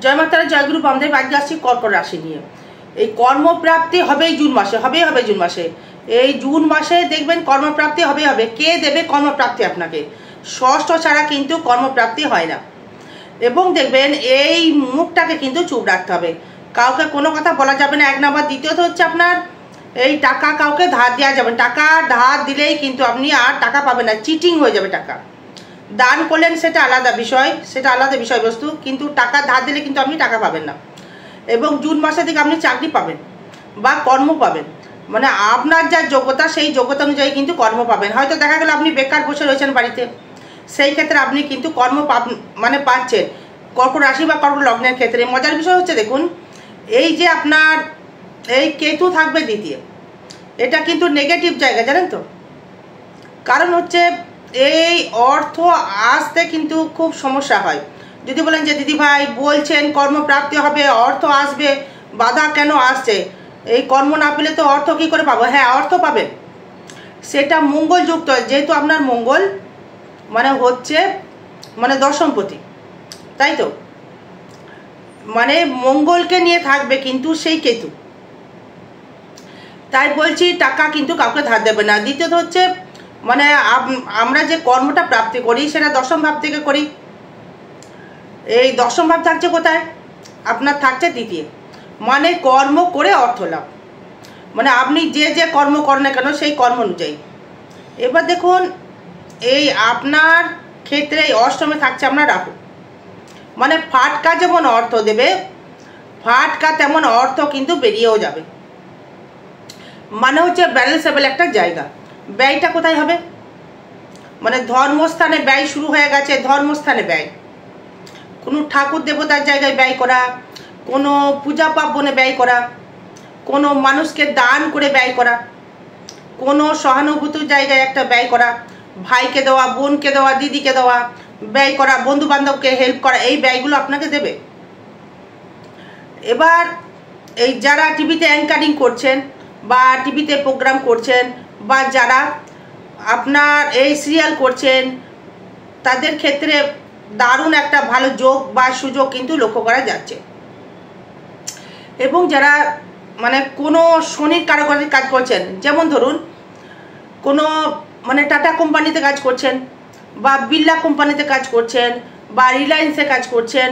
জয় মাতারা জয় গুরু বামদেব। আজকে আসছি কর্কট রাশি নিয়ে। এই কর্মপ্রাপ্তি হবেই জুন মাসে, হবে জুন মাসে। এই জুন মাসে দেখবেন কর্মপ্রাপ্তি হবে। কে দেবে কর্মপ্রাপ্তি আপনাকে? ষষ্ঠ ছাড়া কিন্তু কর্মপ্রাপ্তি হয় না। এবং দেখবেন এই মুখটাকে কিন্তু চুপ রাখতে হবে, কাউকে কোনো কথা বলা যাবে না, এক নাম্বার। দ্বিতীয়ত হচ্ছে আপনার এই টাকা কাউকে ধার দেওয়া যাবে না। টাকা ধার দিলেই কিন্তু আপনি আর টাকা পাবেন না, চিটিং হয়ে যাবে। টাকা দান করলেন সেটা আলাদা বিষয়, সেটা আলাদা বিষয়বস্তু, কিন্তু টাকা ধার দিলে কিন্তু আপনি টাকা পাবেন না। এবং জুন মাসে থেকে আপনি চাকরি পাবেন বা কর্ম পাবেন, মানে আপনার যা যোগ্যতা সেই যোগ্যতা অনুযায়ী কিন্তু কর্ম পাবেন। হয়তো দেখা গেল আপনি বেকার বসে রয়েছেন বাড়িতে, সেই ক্ষেত্রে আপনি কিন্তু কর্ম পাচ্ছেন কর্কট রাশি বা কর্কট লগ্নের ক্ষেত্রে। মজার বিষয় হচ্ছে দেখুন, এই যে আপনার এই কেতু থাকবে দ্বিতীয়, এটা কিন্তু নেগেটিভ জায়গা, জানেন তো। কারণ হচ্ছে এই অর্থ আসতে কিন্তু খুব সমস্যা হয়। যদি বলেন যে দিদি ভাই বলছেন কর্মপ্রাপ্তি হবে, অর্থ আসবে, বাধা কেন আসছে? এই কর্ম না পেলে তো অর্থ কি করে পাবো? হ্যাঁ, অর্থ পাবেন, সেটা মঙ্গলযুক্ত, যেহেতু আপনার মঙ্গল মানে হচ্ছে মানে দশমপতি, তাই তো, মানে মঙ্গলকে নিয়ে থাকবে কিন্তু সেই কেতু। তাই বলছি টাকা কিন্তু কাউকে ধার দেবে না। দ্বিতীয়ত হচ্ছে মানে আমরা যে কর্মটা প্রাপ্তি করি সেটা দশম ভাব থেকে করি। এই দশম ভাব থাকছে কোথায়? আপনার থাকছে তৃতীয়, মানে কর্ম করে অর্থ লাভ, মানে আপনি যে কর্ম করেন না কেন সেই কর্ম অনুযায়ী। এবার দেখুন এই আপনার ক্ষেত্রে অষ্টমে থাকছে আপনার রাহু, মানে ফাটকা যেমন অর্থ দেবে, ফাটকা তেমন অর্থ কিন্তু বেরিয়েও যাবে। মানে হচ্ছে ব্যালেন্সেবল একটা জায়গা। ব্যয়টা কোথায় হবে? মানে ধর্মস্থানে ব্যয় শুরু হয়ে গেছে, ধর্মস্থানে ব্যয়, কোনো ঠাকুর দেবতার জায়গায় ব্যয় করা, কোনো পূজা পার্বণে ব্যয় করা, কোনো মানুষকে দান করে ব্যয় করা, কোনো সহানুভূতির জায়গায় একটা ব্যয় করা, ভাইকে দেওয়া, বোনকে দেওয়া, দিদিকে দেওয়া, ব্যয় করা, বন্ধু বান্ধবকে হেল্প করা, এই ব্যয়গুলো আপনাকে দেবে। এবার এই যারা টিভিতে অ্যাঙ্কারিং করছেন বা টিভিতে প্রোগ্রাম করছেন বা যারা আপনার এই সিরিয়াল করছেন, তাদের ক্ষেত্রে দারুণ একটা ভালো যোগ বা সুযোগ কিন্তু লক্ষ্য করা যাচ্ছে। এবং যারা মানে কোনো শনির কারকতায় কাজ করছেন, যেমন ধরুন কোনো মানে টাটা কোম্পানিতে কাজ করছেন বা বিড়লা কোম্পানিতে কাজ করছেন বা রিলায়েন্সে কাজ করছেন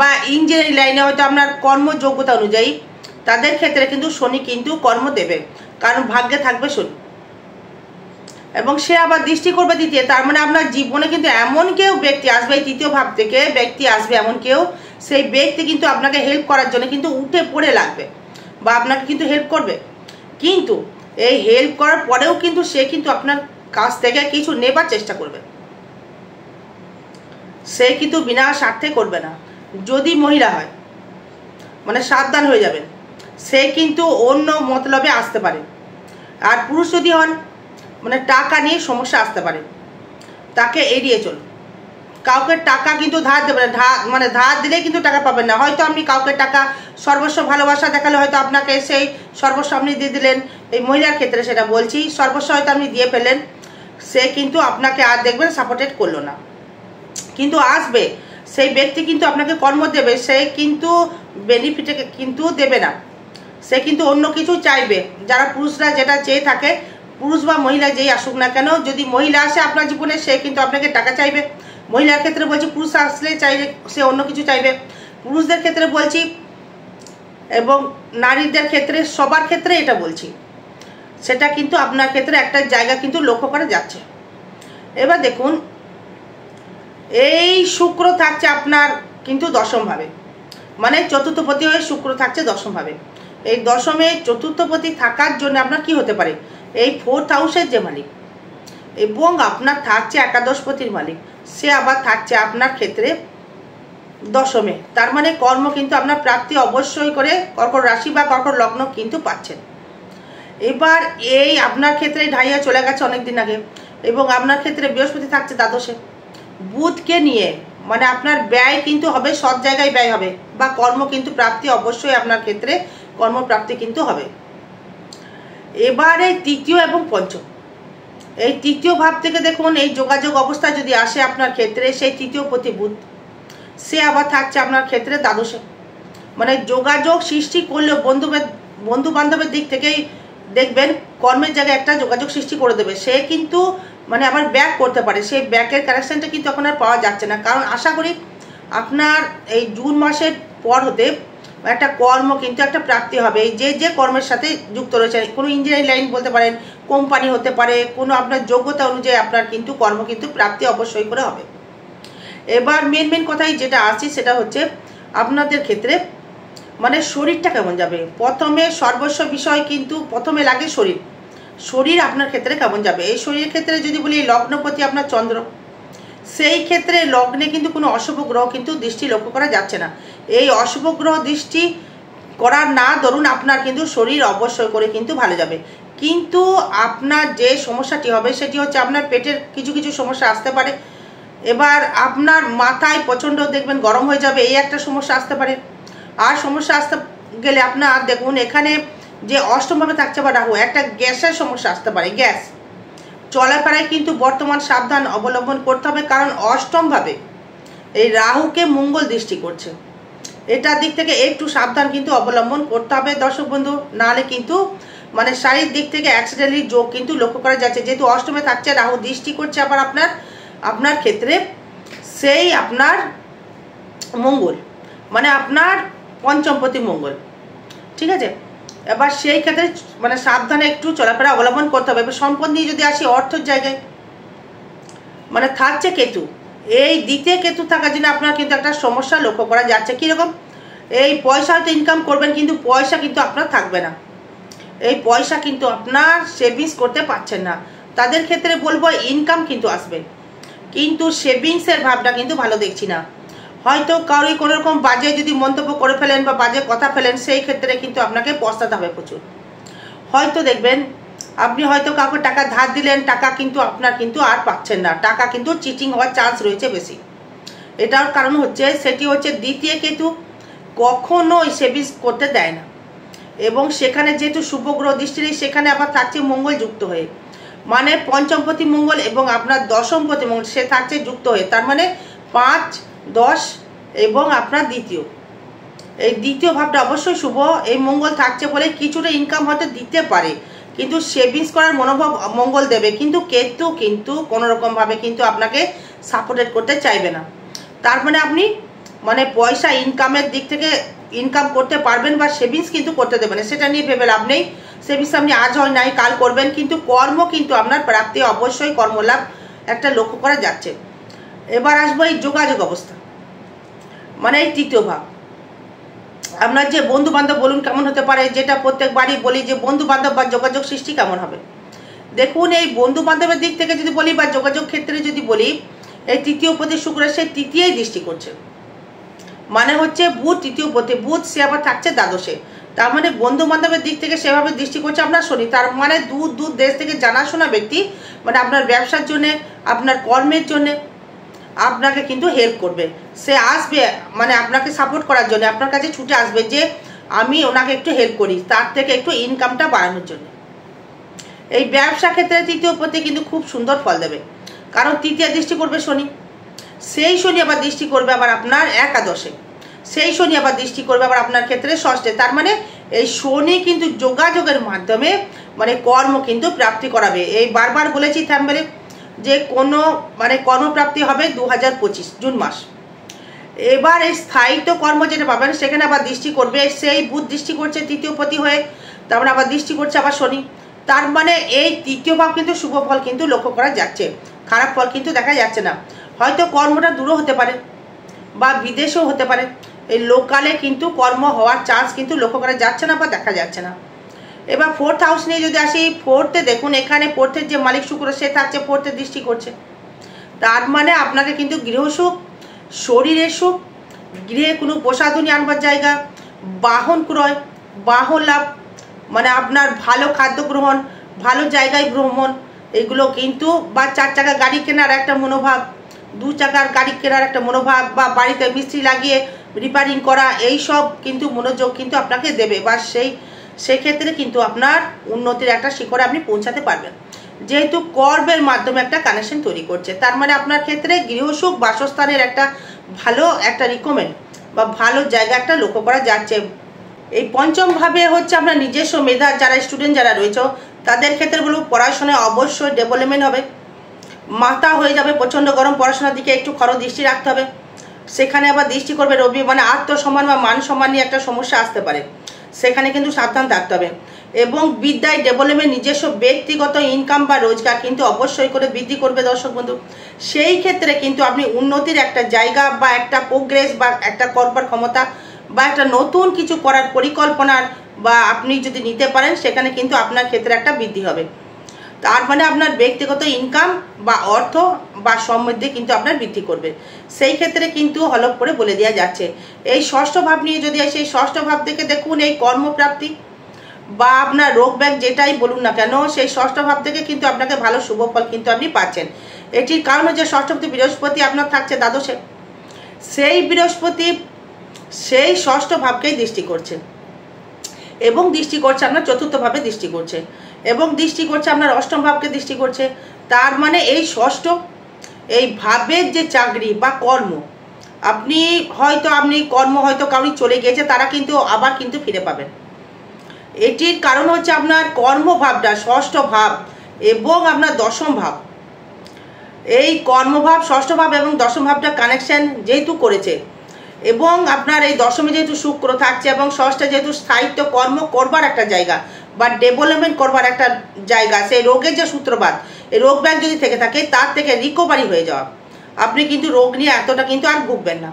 বা ইঞ্জিনিয়ারিং লাইনে হয়তো আপনার কর্মযোগ্যতা অনুযায়ী, তাদের ক্ষেত্রে কিন্তু শনি কিন্তু কর্ম দেবে, কারণ ভাগ্যে থাকবে শনি এবং সে আবার দৃষ্টি করবে দ্বিতীয়। তার মানে আপনার জীবনে কিন্তু এমন কেউ ব্যক্তি আসবে, এই তৃতীয় ভাব থেকে ব্যক্তি আসবে এমন কেউ, সেই ব্যক্তি কিন্তু আপনাকে হেল্প করার জন্য কিন্তু উঠে পড়ে লাগবে বা আপনাকে কিন্তু হেল্প করবে। কিন্তু এই হেল্প করার পরেও কিন্তু সে কিন্তু আপনার কাছ থেকে কিছু নেবার চেষ্টা করবে, সে কিন্তু বিনা স্বার্থে করবে না। যদি মহিলা হয় মানে সাবধান হয়ে যাবেন, সে কিন্তু অন্য মতলবে আসতে পারে। আর পুরুষ যদি হন মানে টাকা নিয়ে সমস্যা আসতে পারে, তাকে এড়িয়ে চলুন। কাউকে টাকা কিন্তু ধার দেবেন না, মানে ধার দিলেই কিন্তু টাকা পাবেন না। হয়তো আপনি কাউকে টাকা সর্বস্ব ভালোবাসা দেখালে হয়তো আপনাকে সেই সর্বস্ব আপনি দিয়ে দিলেন, এই মহিলার ক্ষেত্রে সেটা বলছি, সর্বস্ব হয়তো আপনি দিয়ে ফেলেন, সে কিন্তু আপনাকে আর দেখবেন সাপোর্টেড করলো না। কিন্তু আসবে সেই ব্যক্তি কিন্তু আপনাকে কর্ম দেবে, সে কিন্তু বেনিফিটে কিন্তু দেবে না, সে কিন্তু অন্য কিছু চাইবে। যারা পুরুষরা যেটা চেয়ে থাকে, পুরুষ বা মহিলা যেই আসুক না কেন, যদি মহিলা আসে আপনার জীবনে সে কিন্তু আপনাকে টাকা চাইবে। মহিলার ক্ষেত্রে বলছি, পুরুষ আসলে চাইলে সে অন্য কিছু চাইবে। পুরুষদের ক্ষেত্রে বলছি এবং নারীদের ক্ষেত্রে, সবার ক্ষেত্রে এটা বলছি, সেটা কিন্তু আপনার ক্ষেত্রে একটা জায়গা কিন্তু লক্ষ্য করা যাচ্ছে। এবার দেখুন এই শুক্র থাকছে আপনার কিন্তু দশমভাবে, মানে চতুর্থপতি হয়ে শুক্র থাকছে দশমভাবে। এই দশমে চতুর্থপতি থাকার জন্য আপনার কি হতে পারে? এই 4th হাউসের যে মালিক এবং আপনার থাকছে একাদশপতির মালিক, সে আবার থাকছে আপনার ক্ষেত্রে দশমে। তার মানে কর্ম কিন্তু আপনার প্রাপ্তি অবশ্যই করে কর্কট রাশি বা কর্কট লগ্ন কিন্তু পাচ্ছেন। এবার এই আপনার ক্ষেত্রে ঢাইয়া চলে গেছে অনেকদিন আগে, এবং আপনার ক্ষেত্রে বৃহস্পতি থাকছে দ্বাদশে। বুধকে নিয়ে মানে আপনার ব্যয় কিন্তু হবে, সৎ জায়গায় ব্যয় হবে বা কর্ম কিন্তু প্রাপ্তি অবশ্যই আপনার ক্ষেত্রে কর্মপ্রাপ্তি কিন্তু হবে। এবারে তৃতীয় এবং পঞ্চম, এই তৃতীয় ভাব থেকে দেখুন এই যোগাযোগ অবস্থা যদি আসে আপনার ক্ষেত্রে, সেই তৃতীয় পতি বুধ, সে আবার থাকছে আপনার ক্ষেত্রে দ্বাদশে। মানে যোগাযোগ সৃষ্টি করলেও বন্ধু বান্ধবের দিক থেকেই দেখবেন কর্মের জায়গায় একটা যোগাযোগ সৃষ্টি করে দেবে। সে কিন্তু মানে আবার ব্যাক করতে পারে, সেই ব্যাকের কানেকশনটা কিন্তু এখন আর পাওয়া যাচ্ছে না। কারণ আশা করি আপনার এই জুন মাসের পর হতে একটা কর্ম কিন্তু একটা প্রাপ্তি হবে। এই যে কর্মের সাথে যুক্ত রয়েছে, কোনো ইঞ্জিনিয়ারিং লাইন বলতে পারেন, কোম্পানি হতে পারে, কোনো আপনার যোগ্যতা অনুযায়ী আপনার কিন্তু কর্ম কিন্তু প্রাপ্তি অবশ্যই করে হবে। এবার মেন কথাই যেটা আসছি সেটা হচ্ছে আপনাদের ক্ষেত্রে মানে শরীরটা কেমন যাবে। প্রথমে সর্বস্ব বিষয় কিন্তু প্রথমে লাগে শরীর আপনার ক্ষেত্রে কেমন যাবে। এই শরীরের ক্ষেত্রে যদি বলি লগ্নপতি আপনার চন্দ্র, সেই ক্ষেত্রে লগ্নে কিন্তু কোনো অশুভ গ্রহ কিন্তু দৃষ্টি লক্ষ্য করা যাচ্ছে না। এই অশুভ গ্রহ দৃষ্টি করার না ধরুন আপনার কিন্তু শরীর অবশ্যই করে কিন্তু ভালো যাবে। কিন্তু আপনার যে সমস্যাটি হবে সেটি হচ্ছে আপনার পেটের কিছু সমস্যা আসতে পারে। এবার আপনার মাথায় প্রচণ্ড দেখবেন গরম হয়ে যাবে, এই একটা সমস্যা আসতে পারে। আর সমস্যা আসতে গেলে আপনার দেখুন এখানে যে অষ্টমভাবে থাকছে বা রাহু, একটা গ্যাসের সমস্যা আসতে পারে। গ্যাস চলাফেরায় কিন্তু বর্তমান সাবধান অবলম্বন করতে হবে, কারণ অষ্টমভাবে এই রাহুকে মঙ্গল দৃষ্টি করছে। এটার দিক থেকে একটু সাবধান কিন্তু অবলম্বন করতে হবে দর্শক বন্ধু, নাহলে কিন্তু মানে শারীরিক দিক থেকে অ্যাক্সিডেন্টালি যোগ কিন্তু লক্ষ্য করা যাচ্ছে। যেহেতু অষ্টমে থাকছে রাহু দৃষ্টি করছে আবার আপনার ক্ষেত্রে সেই আপনার মঙ্গল মানে আপনার পঞ্চমপতি মঙ্গল, ঠিক আছে। এবার সেই ক্ষেত্রে মানে সাবধানে একটু চলাফেরা অবলম্বন করতে হবে। এবার সম্পদ নিয়ে যদি আসি, অর্থের জায়গায় মানে থাকছে কেতু, এই দ্বিতীয় কেতু থাকার জন্য আপনার কিন্তু একটা সমস্যা লক্ষ্য করা যাচ্ছে। কীরকম, এই পয়সা হয়তো ইনকাম করবেন কিন্তু পয়সা কিন্তু আপনার থাকবে না, এই পয়সা কিন্তু আপনার সেভিংস করতে পারছেন না। তাদের ক্ষেত্রে বলবো ইনকাম কিন্তু আসবে, কিন্তু সেভিংসের ভাবটা কিন্তু ভালো দেখছি না। হয়তো কারোই কোনো রকম বাজে যদি মন্তব্য করে ফেলেন বা বাজে কথা ফেলেন, সেই ক্ষেত্রে কিন্তু আপনাকে পস্তাতে হবে প্রচুর। হয়তো দেখবেন আপনি হয়তো কাউকে টাকা ধার দিলেন, টাকা কিন্তু আপনার কিন্তু আর পাচ্ছেন না, টাকা কিন্তু চিটিং হওয়ার চান্স রয়েছে বেশি। এটার কারণ হচ্ছে সেটি হচ্ছে দ্বিতীয় কেতু কখনোই সেভিংস করতে দেয় না, এবং সেখানে যেহেতু শুভগ্রহ দৃষ্টি নেই, সেখানে আবার থাকছে মঙ্গল যুক্ত হয়ে, মানে পঞ্চমপতি মঙ্গল এবং আপনার দশমপতি মঙ্গল সে থাকছে যুক্ত হয়ে। তার মানে 5, 10 এবং আপনার এই দ্বিতীয় ভাবটা অবশ্যই শুভ। এই মঙ্গল থাকছে বলে কিছুটা ইনকাম হয়তো দিতে পারে, কিন্তু সেভিংস করার মনোভাব মঙ্গল দেবে। কিন্তু কেতু কিন্তু কোনো রকমভাবে কিন্তু আপনাকে সাপোর্টেড করতে চাইবে না। তার মানে আপনি মানে পয়সা ইনকামের দিক থেকে ইনকাম করতে পারবেন বা সেভিংস কিন্তু করতে দেবেন, সেটা নিয়ে ভেবে লাভ নেই। সেভিংস আপনি আজ হয় নাই কাল করবেন, কিন্তু কর্ম কিন্তু আপনার প্রাপ্তি অবশ্যই কর্মলাভ একটা লক্ষ্য করা যাচ্ছে। এবার আসবো এই যোগাযোগ অবস্থা, মানে এই তৃতীয় ভাব। আপনার যে বন্ধু বান্ধব বলুন কেমন হতে পারে, যেটা প্রত্যেকবারই বলি যে বন্ধু বান্ধব বা যোগাযোগ সৃষ্টি কেমন হবে। দেখুন এই বন্ধু বান্ধবের দিক থেকে যদি বলি বা যোগাযোগ ক্ষেত্রে যদি বলি, এই তৃতীয় পতি শুক্র সে তৃতীয়ই দৃষ্টি করছে, মানে হচ্ছে বুধ তৃতীয় পতি, বুধ সে আবার থাকছে দ্বাদশে। তার মানে বন্ধু বান্ধবের দিক থেকে সেভাবে দৃষ্টি করছে আপনার শনি। তার মানে দূর দেশ থেকে জানাশোনা ব্যক্তি মানে আপনার ব্যবসার জন্যে, আপনার কর্মের জন্যে আপনাকে কিন্তু হেল্প করবে। সে আসবে মানে আপনাকে সাপোর্ট করার জন্য, আপনার কাছে ছুটে আসবে যে আমি ওনাকে একটু হেল্প করি, তার থেকে একটু ইনকামটা বাড়ানোর জন্য। এই ব্যবসা ক্ষেত্রে তৃতীয় পতি কিন্তু খুব সুন্দর ফল দেবে, কারণ তৃতীয় দৃষ্টি করবে শনি, সেই শনি আবার দৃষ্টি করবে আবার আপনার একাদশে, সেই শনি আবার দৃষ্টি করবে আবার আপনার ক্ষেত্রে ষষ্ঠে। তার মানে এই শনি কিন্তু যোগাযোগের মাধ্যমে মানে কর্ম কিন্তু প্রাপ্তি করাবে। এই বারবার বলেছি থাম্বেলে যে কোনো মানে কর্মপ্রাপ্তি হবে 2025 জুন মাস। এবার এই স্থায়িত্ব কর্ম যেটা পাবেন সেখানে আবার দৃষ্টি করবে, সেই বুধ দৃষ্টি করছে তৃতীয় পতি হয়ে, তারপরে আবার দৃষ্টি করছে আবার শনি। তার মানে এই তৃতীয় ভাব কিন্তু শুভ ফল কিন্তু লক্ষ্য করা যাচ্ছে, খারাপ ফল কিন্তু দেখা যাচ্ছে না। হয়তো কর্মটা দূরও হতে পারে বা বিদেশেও হতে পারে, এই লোকালে কিন্তু কর্ম হওয়ার চান্স কিন্তু লক্ষ্য করা যাচ্ছে না বা দেখা যাচ্ছে না। এবার 4th হাউস নিয়ে যদি আসি, 4th-এ দেখুন এখানে 4th-এর যে মালিক শুক্র সে থাকছে 4th-এ দৃষ্টি করছে। তার মানে আপনাকে কিন্তু গৃহসুখ, শরীরের সুখ, গৃহে কোনো প্রসাধনী আনবার জায়গা, বাহন ক্রয়, বাহন লাভ, মানে আপনার ভালো খাদ্য গ্রহণ, ভালো জায়গায় ভ্রমণ, এগুলো কিন্তু বা 4 চাকা গাড়ি কেনার একটা মনোভাব, 2 চাকার গাড়ি কেনার একটা মনোভাব, বা বাড়িতে মিস্ত্রি লাগিয়ে রিপেয়ারিং করা, এই সব কিন্তু মনোযোগ কিন্তু আপনাকে দেবে, বা সেই ক্ষেত্রে কিন্তু আপনার উন্নতির একটা শিখরে আপনি পৌঁছাতে পারবেন, যেহেতু কর্মের মাধ্যমে একটা কানেকশন তৈরি করছে। তার মানে আপনার ক্ষেত্রে গৃহসুখ, বাসস্থানের একটা ভালো একটা রিকমেন্ড বা ভালো জায়গা একটা লক্ষ্য করা যাচ্ছে। এই পঞ্চম ভাবে হচ্ছে আপনার নিজস্ব মেধা, যারা স্টুডেন্ট যারা রয়েছে তাদের ক্ষেত্রে বলবো পড়াশোনায় অবশ্যই ডেভেলপমেন্ট হবে। মাথা হয়ে যাবে প্রচণ্ড গরম, পড়াশোনার দিকে একটু খরচ দৃষ্টি রাখতে হবে। সেখানে আবার দৃষ্টি করবে রবি, মানে আত্মসম্মান বা মান সম্মান নিয়ে একটা সমস্যা আসতে পারে, সেখানে কিন্তু সাবধান থাকতে হবে। এবং বিদ্যায় ডেভেলপমেন্ট, নিজস্ব ব্যক্তিগত ইনকাম বা রোজগার কিন্তু অবশ্যই করে বৃদ্ধি করবে দর্শক বন্ধু। সেই ক্ষেত্রে কিন্তু আপনি উন্নতির একটা জায়গা বা একটা প্রোগ্রেস বা একটা করবার ক্ষমতা বা একটা নতুন কিছু করার পরিকল্পনার বা আপনি যদি নিতে পারেন, সেখানে কিন্তু আপনার ক্ষেত্রে একটা বৃদ্ধি হবে। তার মানে আপনার ব্যক্তিগত ইনকাম বা অর্থ বা সমৃদ্ধি কিন্তু আপনার বৃদ্ধি করবে। সেই ক্ষেত্রে কিন্তু হলফ করে বলে দেওয়া যাচ্ছে। এই ষষ্ঠ ভাব নিয়ে যদি আসে, এই ষষ্ঠ ভাব থেকে দেখুন এই কর্মপ্রাপ্তি বা আপনার রোগ ব্যাগ যেটাই বলুন না কেন, সেই ষষ্ঠ ভাব থেকে কিন্তু আপনাকে ভালো শুভ ফল কিন্তু আপনি পাচ্ছেন। এটির কারণ হচ্ছে ষষ্ঠপতি বৃহস্পতি আপনার থাকছে দ্বাদশে, সেই বৃহস্পতি সেই ষষ্ঠ ভাবকেই দৃষ্টি করছে এবং দৃষ্টি করছে আপনার চতুর্থ ভাবে দৃষ্টি করছে এবং দৃষ্টি করছে আপনার অষ্টম ভাবকে দৃষ্টি করছে। তার মানে এই ষষ্ঠ এই ভাবের যে চাকরি বা কর্ম, আপনি কর্ম হয়তো কাউরি চলে গিয়েছে, তারা কিন্তু আবার কিন্তু ফিরে পাবেন। এটির কারণ হচ্ছে আপনার কর্মভাবটা ষষ্ঠ ভাব এবং আপনার দশম ভাব, এই কর্মভাব ষষ্ঠ ভাব এবং দশম ভাবটা কানেকশন যেহেতু করেছে এবং আপনার এই দশমে যেহেতু শুক্র থাকছে এবং ষষ্ঠে যেহেতু স্থায়িত্ব কর্ম করবার একটা জায়গা বা ডেভেলপমেন্ট করবার একটা জায়গা, সেই রোগের যে সূত্রপাত, এই রোগ ব্যাগ যদি থেকে থাকে তার থেকে রিকভারি হয়ে যাওয়া, আপনি কিন্তু রোগ নিয়ে এতটা কিন্তু আর ভুগবেন না,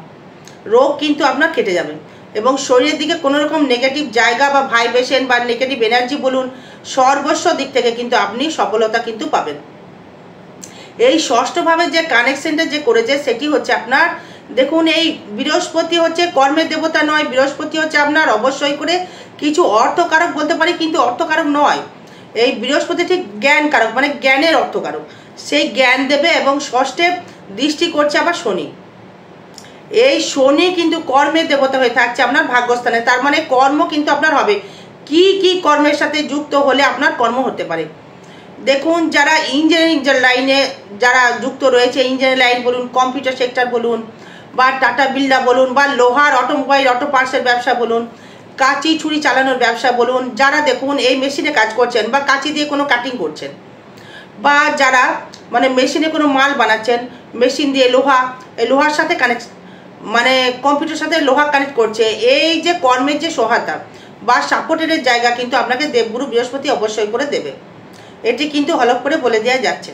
রোগ কিন্তু আপনার কেটে যাবে এবং শরীরের দিকে কোনো রকম নেগেটিভ জায়গা বা ভাইব্রেশন বা নেগেটিভ এনার্জি বলুন, সর্বস্ব দিক থেকে কিন্তু আপনি সফলতা কিন্তু পাবেন। এই ষষ্ঠভাবে যে কানেকশনটা যে করেছে সেটি হচ্ছে আপনার, দেখুন এই বৃহস্পতি হচ্ছে কর্মের দেবতা নয়, বৃহস্পতি হচ্ছে আপনার অবশ্যই করে কিছু অর্থকারক বলতে পারি, কিন্তু অর্থকারক নয়। এই বৃহস্পতি ঠিক জ্ঞান কারক, মানে জ্ঞানের অর্থকারক, সেই জ্ঞান দেবে এবং ষষ্ঠে দৃষ্টি করছে আবার শনি। এই শনি কিন্তু কর্মের দেবতা হয়ে থাকছে আপনার ভাগ্যস্থানে, তার মানে কর্ম কিন্তু আপনার হবে। কি কি কর্মের সাথে যুক্ত হলে আপনার কর্ম হতে পারে, দেখুন যারা ইঞ্জিনিয়ারিং লাইনে যারা যুক্ত রয়েছে, ইঞ্জিনিয়ারিং লাইন বলুন, কম্পিউটার সেক্টর বলুন বা টাটা বিল্ডার বলুন বা লোহার অটোমোবাইল অটো পার্টসের ব্যবসা বলুন, কাঁচি ছুরি চালানোর ব্যবসা বলুন, যারা দেখুন এই মেশিনে কাজ করছেন বা কাঁচি দিয়ে কোনো কাটিং করছেন বা যারা মানে মেশিনে কোনো মাল বানাচ্ছেন, মেশিন দিয়ে লোহার সাথে কানেক্ট, মানে কম্পিউটার সাথে লোহা কানেক্ট করছে, এই যে কর্মের যে সহায়তা বা সাপোর্টের জায়গা কিন্তু আপনাকে দেবগুরু বৃহস্পতি অবশ্যই করে দেবে। এটি কিন্তু হলফ করে বলে দেওয়া যাচ্ছে।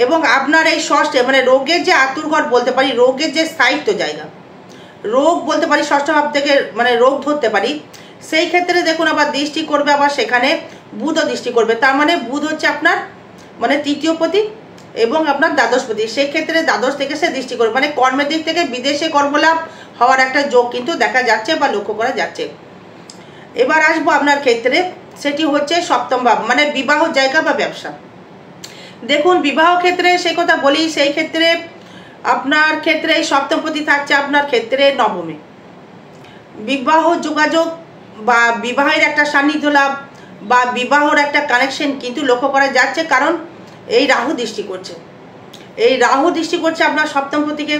এবং আপনার এই ষষ্ঠে মানে রোগের যে আতুরঘর বলতে পারি, রোগের যে স্থায়িত্ব জায়গা, রোগ বলতে পারি ষষ্ঠ ভাব থেকে মানে রোগ ধরতে পারি, সেই ক্ষেত্রে দেখুন আবার দৃষ্টি করবে, আবার সেখানে বুধও দৃষ্টি করবে। তার মানে বুধ হচ্ছে আপনার মানে তৃতীয়পতি এবং আপনার দ্বাদশপতি, সেই ক্ষেত্রে দ্বাদশ থেকে সে দৃষ্টি করবে, মানে কর্মের দিক থেকে বিদেশে কর্মলাভ হওয়ার একটা যোগ কিন্তু দেখা যাচ্ছে বা লক্ষ্য করা যাচ্ছে। এবার আসবো আপনার ক্ষেত্রে, সেটি হচ্ছে সপ্তম ভাব, মানে বিবাহ জায়গা বা ব্যবসা। দেখুন বিবাহ ক্ষেত্রে সেই কথা বলি, সেই ক্ষেত্রে আপনার ক্ষেত্রে এই সপ্তমপতি থাকছে আপনার ক্ষেত্রে নবমে, বিবাহ যোগাযোগ বা বিবাহের একটা সান্নিধ্য লাভ বা বিবাহর একটা কানেকশন কিন্তু লক্ষ্য করা যাচ্ছে, কারণ এই রাহু দৃষ্টি করছে, এই রাহু দৃষ্টি করছে আপনার সপ্তমপতিকে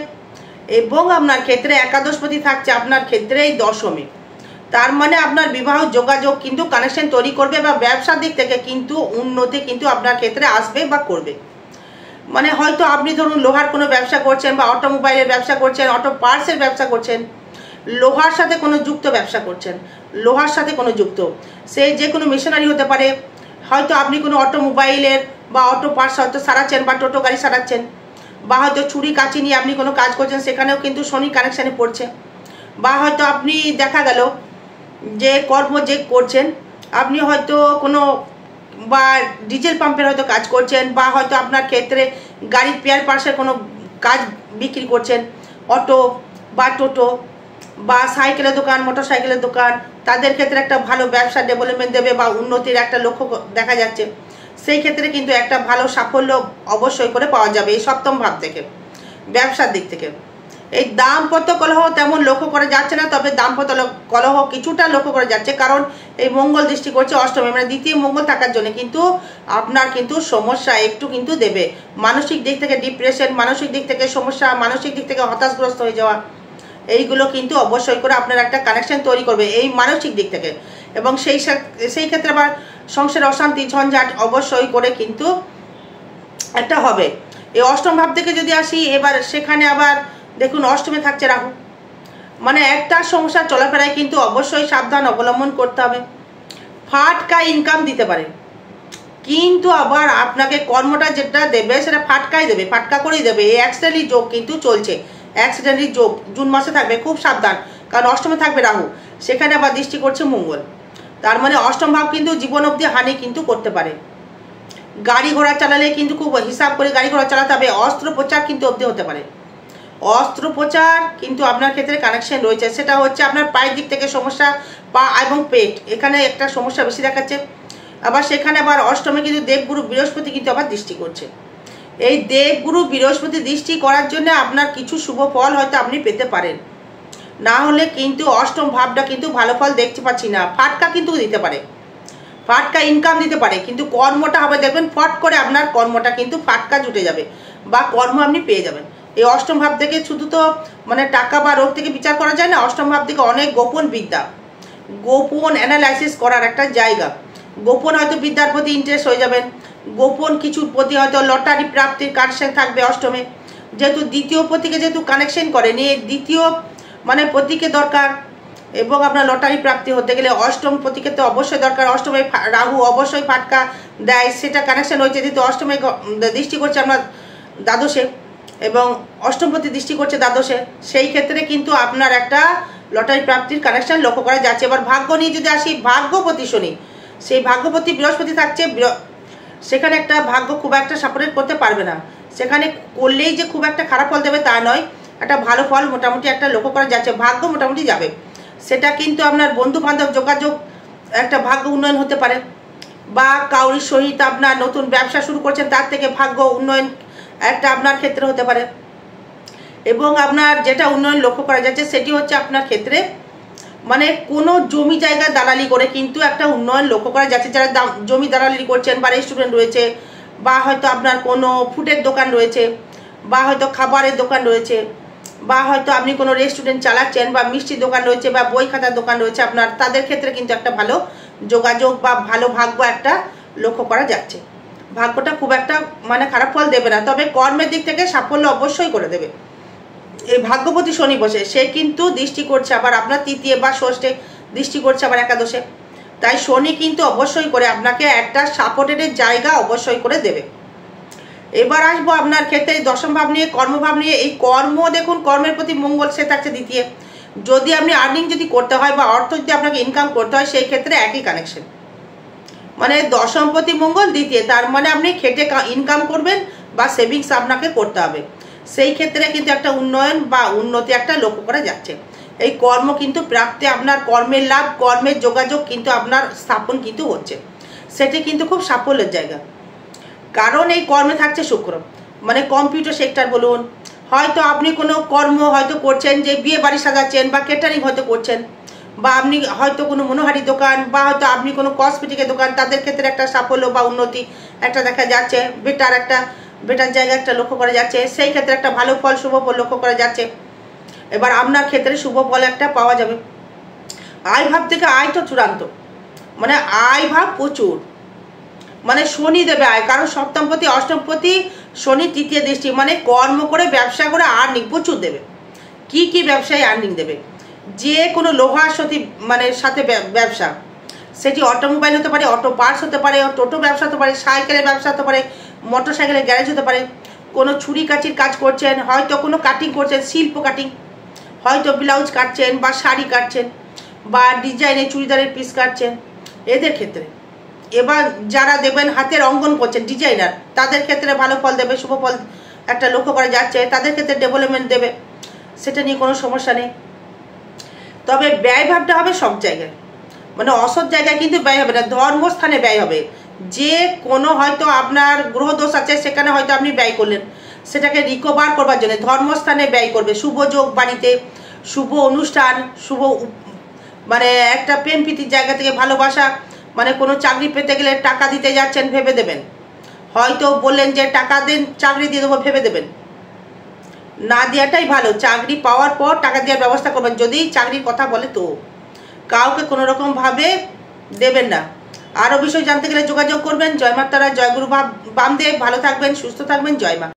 এবং আপনার ক্ষেত্রে একাদশপতি থাকছে আপনার ক্ষেত্রে এই দশমে। তার মানে আপনার বিবাহ যোগাযোগ কিন্তু কানেকশন তৈরি করবে বা ব্যবসার দিক থেকে কিন্তু উন্নতি কিন্তু আপনার ক্ষেত্রে আসবে বা করবে। মানে হয়তো আপনি ধরুন লোহার কোনো ব্যবসা করছেন বা অটোমোবাইলের ব্যবসা করছেন, অটো পার্টসের ব্যবসা করছেন, লোহার সাথে কোনো যুক্ত ব্যবসা করছেন, লোহার সাথে কোনো যুক্ত, সে যে কোনো মেশিনারি হতে পারে, হয়তো আপনি কোনো অটোমোবাইলের বা অটো পার্টস হয়তো সারাচ্ছেন বা টোটো গাড়ি সারাচ্ছেন, বা হয়তো ছুরি কাঁচি নিয়ে আপনি কোনো কাজ করছেন, সেখানেও কিন্তু শনি কানেকশানে পড়ছে। বা হয়তো আপনি দেখা গেল যে কর্ম যে করছেন, আপনি হয়তো কোনো বা ডিজেল পাম্পের হয়তো কাজ করছেন, বা হয়তো আপনার ক্ষেত্রে গাড়ির পেয়ার পার্টসের কোনো কাজ বিক্রি করছেন, অটো বা টোটো বা সাইকেলের দোকান, মোটর সাইকেলের দোকান, তাদের ক্ষেত্রে একটা ভালো ব্যবসা ডেভেলপমেন্ট দেবে বা উন্নতির একটা লক্ষ্য দেখা যাচ্ছে। সেই ক্ষেত্রে কিন্তু একটা ভালো সাফল্য অবশ্যই করে পাওয়া যাবে এই সপ্তম ভাব থেকে, ব্যবসার দিক থেকে। এই দাম্পত্য কলহ তেমন লক্ষ্য করা যাচ্ছে না, তবে দাম্পত্য কলহ কিছুটা লক্ষ্য করা যাচ্ছে, কারণ এই মঙ্গল দৃষ্টি করছে অষ্টমে, মানে দ্বিতীয় মঙ্গল থাকার জন্য কিন্তু আপনার কিন্তু সমস্যা একটু কিন্তু দেবে। মানসিক দিক থেকে ডিপ্রেশন, মানসিক দিক থেকে সমস্যা, মানসিক দিক থেকে হতাশগ্রস্ত হয়ে যাওয়া, এইগুলো কিন্তু অবশ্যই করে আপনার একটা কানেকশন তৈরি করবে এই মানসিক দিক থেকে। এবং সেই ক্ষেত্রে আবার সংসারে অশান্তি ঝঞ্ঝাট অবশ্যই করে কিন্তু একটা হবে। এই অষ্টম ভাব থেকে যদি আসি, এবার সেখানে আবার দেখুন অষ্টমে থাকছে রাহু, মানে একটা সংসার চলাফেরায় কিন্তু অবশ্যই সাবধান অবলম্বন করতে হবে। ফাটকা ইনকাম দিতে পারে, কিন্তু আবার আপনাকে কর্মটা যেটা দেবে সেটা ফাটকাই দেবে, ফাটকা করেই দেবে। এই অ্যাক্সিডেন্টালি যোগ কিন্তু চলছে, অ্যাক্সিডেন্টালি যোগ জুন মাসে থাকবে, খুব সাবধান। কারণ অষ্টমে থাকবে রাহু, সেখানে আবার দৃষ্টি করছে মঙ্গল। তার মানে অষ্টম ভাব কিন্তু জীবন অবধি হানি কিন্তু করতে পারে। গাড়ি ঘোড়া চালালে কিন্তু খুব হিসাব করে গাড়ি ঘোড়া চালাতে হবে। অস্ত্রোপচার কিন্তু অবধি হতে পারে, অস্ত্রোপচার কিন্তু আপনার ক্ষেত্রে কানেকশন রয়েছে। সেটা হচ্ছে আপনার পায়ের দিক থেকে সমস্যা, পা এবং পেট, এখানে একটা সমস্যা বেশি দেখাচ্ছে। আবার সেখানে আবার অষ্টমে কিন্তু দেবগুরু বৃহস্পতি কিন্তু আবার দৃষ্টি করছে। এই দেবগুরু বৃহস্পতি দৃষ্টি করার জন্য আপনার কিছু শুভ ফল হয়তো আপনি পেতে পারেন, না হলে কিন্তু অষ্টম ভাবটা কিন্তু ভালো ফল দেখতে পাচ্ছি না। ফাটকা কিন্তু দিতে পারে, ফাটকা ইনকাম দিতে পারে, কিন্তু কর্মটা হবে দেখবেন ফট করে আপনার কর্মটা কিন্তু ফাটকা জুটে যাবে বা কর্ম আপনি পেয়ে যাবেন। এই অষ্টম ভাব থেকে শুধু তো মানে টাকা বা রোগ থেকে বিচার করা যায় না, অষ্টম ভাব থেকে অনেক গোপন বিদ্যা, গোপন অ্যানালাইসিস করার একটা জায়গা। গোপন হয়তো বিদ্যার প্রতি ইন্টারেস্ট হয়ে যাবেন, গোপন কিছুর প্রতি হয়তো লটারি প্রাপ্তির কানেকশন থাকবে অষ্টমে। যেহেতু দ্বিতীয় প্রতীকে যেহেতু কানেকশন করেন, এই দ্বিতীয় মানে প্রতীকে দরকার, এবং আপনার লটারি প্রাপ্তি হতে গেলে অষ্টম প্রতীকে তো অবশ্যই দরকার। অষ্টমে রাহু অবশ্যই ফাটকা দেয়, সেটা কানেকশন হয়েছে যেহেতু অষ্টমে দৃষ্টি করছে আপনার দ্বাদশে, এবং অষ্টমপতি দৃষ্টি করছে দ্বাদশে, সেই ক্ষেত্রে কিন্তু আপনার একটা লটারি প্রাপ্তির কানেকশন লক্ষ্য করা যাচ্ছে। এবার ভাগ্য নিয়ে যদি আসি, ভাগ্যপতি শনি, সেই ভাগ্যপতি বৃহস্পতি থাকছে, সেখানে একটা ভাগ্য খুব একটা সাপোর্ট করতে পারবে না। সেখানে করলেই যে খুব একটা খারাপ ফল দেবে তা নয়, একটা ভালো ফল মোটামুটি একটা লক্ষ্য করা যাচ্ছে, ভাগ্য মোটামুটি যাবে। সেটা কিন্তু আপনার বন্ধু বান্ধব যোগাযোগ একটা ভাগ্য উন্নয়ন হতে পারে, বা কাউরির সহিত আপনার নতুন ব্যবসা শুরু করছেন তার থেকে ভাগ্য উন্নয়ন একটা আপনার ক্ষেত্রে হতে পারে। এবং আপনার যেটা উন্নয়ন লক্ষ্য করা যাচ্ছে সেটি হচ্ছে আপনার ক্ষেত্রে মানে কোনো জমি জায়গা দালালি করে কিন্তু একটা উন্নয়ন লক্ষ্য করা যাচ্ছে। যারা জমি দালালি করছেন বা রেস্টুরেন্ট রয়েছে, বা হয়তো আপনার কোনো ফুডের দোকান রয়েছে, বা হয়তো খাবারের দোকান রয়েছে, বা হয়তো আপনি কোনো রেস্টুরেন্ট চালাচ্ছেন, বা মিষ্টির দোকান রয়েছে, বা বই খাতার দোকান রয়েছে আপনার, তাদের ক্ষেত্রে কিন্তু একটা ভালো যোগাযোগ বা ভালো ভাগ্য একটা লক্ষ্য করা যাচ্ছে। ভাগ্যটা খুব একটা মানে খারাপ ফল দেবে না, তবে কর্মের দিক থেকে সাফল্য অবশ্যই করে দেবে। এই ভাগ্যপতি শনি বসে সে কিন্তু দৃষ্টি করছে আবার আপনার তৃতীয় বা ষষ্ঠে দৃষ্টি করছে আবার একাদশে, তাই শনি কিন্তু অবশ্যই করে আপনাকে একটা সাপোর্টের জায়গা অবশ্যই করে দেবে। এবার আসবো আপনার ক্ষেত্রে দশম ভাব নিয়ে, কর্মভাব নিয়ে। এই কর্ম দেখুন, কর্মের প্রতি মঙ্গল সে থাকছে দ্বিতীয়। যদি আপনি আর্নিং যদি করতে হয় বা অর্থ যদি আপনাকে ইনকাম করতে হয়, সেই ক্ষেত্রে একই কানেকশন, মানে দশমপতি মঙ্গল দ্বিতীয়, তার মানে আপনি খেটে ইনকাম করবেন বা সেভিংস আপনাকে করতে হবে। সেই ক্ষেত্রে কিন্তু একটা উন্নয়ন বা উন্নতি একটা লক্ষ্য করা যাচ্ছে। এই কর্ম কিন্তু প্রাপ্তি, আপনার কর্মের লাভ, কর্মের যোগাযোগ কিন্তু আপনার স্থাপন কিন্তু হচ্ছে, সেটি কিন্তু খুব সাফল্যের জায়গা। কারণ এই কর্মে থাকছে শুক্র, মানে কম্পিউটার সেক্টর বলুন, হয়তো আপনি কোনো কর্ম হয়তো করছেন যে বিয়ে বাড়ি সাজাচ্ছেন, বা কেটারিং হয়তো করছেন, বা আপনি হয়তো কোনো মনোহারি দোকান, বা হয়তো আপনি কোনো কসমেটিকের দোকান, তাদের ক্ষেত্রে একটা সাফল্য বা উন্নতি একটা দেখা যাচ্ছে, বেটার জায়গা একটা লক্ষ্য করা যাচ্ছে। সেই ক্ষেত্রে একটা ভালো ফল শুভ ফল লক্ষ্য করা যাচ্ছে। এবার আপনার ক্ষেত্রে শুভ ফল একটা পাওয়া যাবে। আয় ভাব থেকে আয় তো চূড়ান্ত, মানে আয় ভাব প্রচুর, মানে শনি দেবে আয়, কারণ সপ্তমপতি অষ্টমপতি শনি তৃতীয় দৃষ্টি, মানে কর্ম করে ব্যবসা করে আর্নিং প্রচুর দেবে। কি কি ব্যবসায় আর্নিং দেবে, যে কোনো লোহার মানে সাথে ব্যবসা, সেটি অটোমোবাইল হতে পারে, অটো পার্টস হতে পারে, টোটো ব্যবসা হতে পারে, সাইকেলের ব্যবসা হতে পারে, মোটর সাইকেলের গ্যারেজ হতে পারে, কোনো ছুরি কাচির কাজ করছেন, হয়তো কোনো কাটিং করছেন, শিল্প কাটিং, হয়তো ব্লাউজ কাটছেন বা শাড়ি কাটছেন, বা ডিজাইনের চুড়িদারের পিস কাটছেন, এদের ক্ষেত্রে। এবার যারা দেবেন হাতের অঙ্কন করছেন ডিজাইনার, তাদের ক্ষেত্রে ভালো ফল দেবে, শুভ ফল একটা লক্ষ্য করা যাচ্ছে, তাদের ক্ষেত্রে ডেভেলপমেন্ট দেবে, সেটা নিয়ে কোনো সমস্যা নেই। তবে ব্যয় ভাবটা হবে সব জায়গায়, মানে অসৎ জায়গায় কিন্তু ব্যয় হবে না, ধর্মস্থানে ব্যয় হবে। যে কোনো হয়তো আপনার গ্রহদোষ আছে, সেখানে হয়তো আপনি ব্যয় করলেন, সেটাকে রিকভার করবার জন্য ধর্মস্থানে ব্যয় করবে। শুভ যোগ বাড়িতে, শুভ অনুষ্ঠান, শুভ মানে একটা প্রেম প্রীতির জায়গা থেকে ভালোবাসা, মানে কোনো চাকরি পেতে গেলে টাকা দিতে যাচ্ছেন ভেবে দেবেন, হয়তো বললেন যে টাকা দিন চাকরি দিয়ে দেবো ভেবে দেবেন। না দেওয়াটাই ভালো। চাকরি পাওয়ার পর টাকা দেওয়ার ব্যবস্থা করবেন, যদি চাকরির কথা বলে তো। কাউকে কোনো রকমভাবে দেবেন না। আরও বিষয় জানতে গেলে যোগাযোগ করবেন। জয় মা তারা, জয় গুরু বামদেব। ভালো থাকবেন, সুস্থ থাকবেন। জয় মা।